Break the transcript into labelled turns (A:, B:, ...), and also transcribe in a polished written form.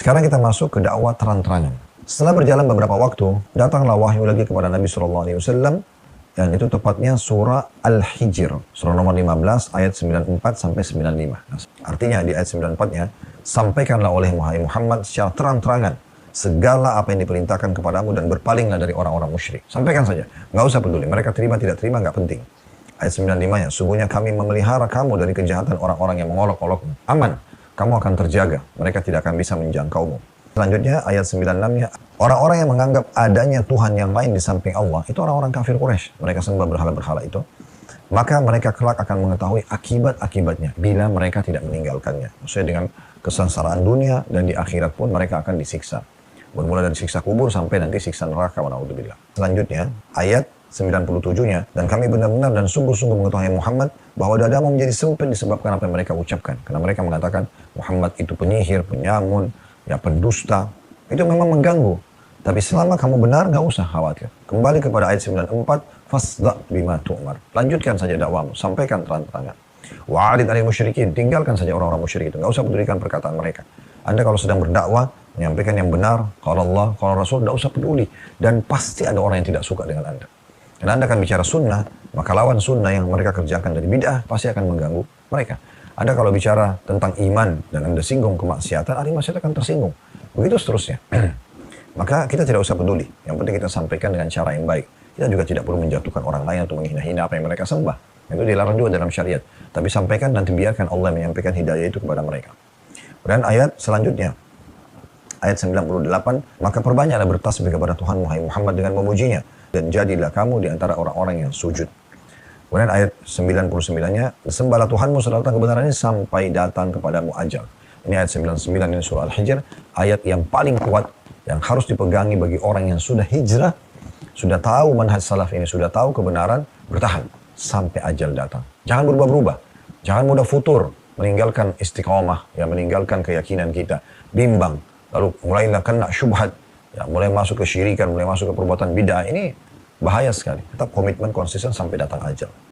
A: Sekarang kita masuk ke dakwah terang-terangan. Setelah berjalan beberapa waktu, datanglah wahyu lagi kepada Nabi SAW, dan itu tepatnya surah Al-Hijr, surah nomor 15 ayat 94 sampai 95. Nah, artinya di ayat 94-nya, sampaikanlah oleh Muhammad secara terang-terangan segala apa yang diperintahkan kepadamu dan berpalinglah dari orang-orang musyrik. Sampaikan saja, nggak usah peduli. Mereka terima tidak terima nggak penting. Ayat 95-nya, sungguhnya kami memelihara kamu dari kejahatan orang-orang yang mengolok-olokmu. Aman, kamu akan terjaga. Mereka tidak akan bisa menjangkaumu. Selanjutnya ayat 96-nya, orang-orang yang menganggap adanya Tuhan yang lain di samping Allah, itu orang-orang kafir Quraisy. Mereka sembah berhala-berhala itu. Maka mereka kelak akan mengetahui akibat-akibatnya bila mereka tidak meninggalkannya. Maksudnya dengan kesengsaraan dunia dan di akhirat pun mereka akan disiksa. Bermula dari siksa kubur sampai nanti siksa neraka. Wa'naudzubillah. Selanjutnya ayat 97-nya, dan kami benar-benar dan sungguh-sungguh mengetahui Muhammad bahwa dadamu menjadi sempit disebabkan apa yang mereka ucapkan. Karena mereka mengatakan Muhammad itu penyihir, penyamun, ya pendusta. Itu memang mengganggu. Tapi selama kamu benar, nggak usah khawatir. Kembali kepada ayat 94, fasda' bima tu'mar. Lanjutkan saja dakwamu, sampaikan terang-terangan. Wa'arid 'anil musyrikin, tinggalkan saja orang-orang musyrik itu. Nggak usah pedulikan perkataan mereka. Anda kalau sedang berdakwah, menyampaikan yang benar, kalau Allah, kalau Rasul, nggak usah peduli. Dan pasti ada orang yang tidak suka dengan Anda. Karena Anda akan bicara sunnah, maka lawan sunnah yang mereka kerjakan dari bid'ah pasti akan mengganggu mereka. Anda kalau bicara tentang iman dan Anda singgung kemaksiatan, ahli maksiat akan tersinggung. Begitu seterusnya. Maka kita tidak usah peduli. Yang penting kita sampaikan dengan cara yang baik. Kita juga tidak perlu menjatuhkan orang lain atau menghina-hina apa yang mereka sembah. Itu dilarang juga dalam syariat. Tapi sampaikan, nanti biarkan Allah menyampaikan hidayah itu kepada mereka. Dan ayat selanjutnya, ayat 98, maka perbanyaklah bertasbih kepada Tuhan Muhammad dengan memujinya, dan jadilah kamu di antara orang-orang yang sujud. Kemudian ayat 99-nya, sembahlah Tuhanmu serta kebenarannya sampai datang kepadamu ajal. Ini ayat 99 ini surah Al-Hijr, ayat yang paling kuat, yang harus dipegangi bagi orang yang sudah hijrah, sudah tahu manhaj salaf ini, sudah tahu kebenaran, bertahan sampai ajal datang. Jangan berubah-ubah, jangan mudah futur, meninggalkan istiqomah, ya meninggalkan keyakinan kita, bimbang, lalu mulailah kena syubhat, ya mulai masuk ke syirikan, mulai masuk ke perbuatan bid'ah. Ini bahaya sekali. Tetap komitmen konsisten sampai datang ajal.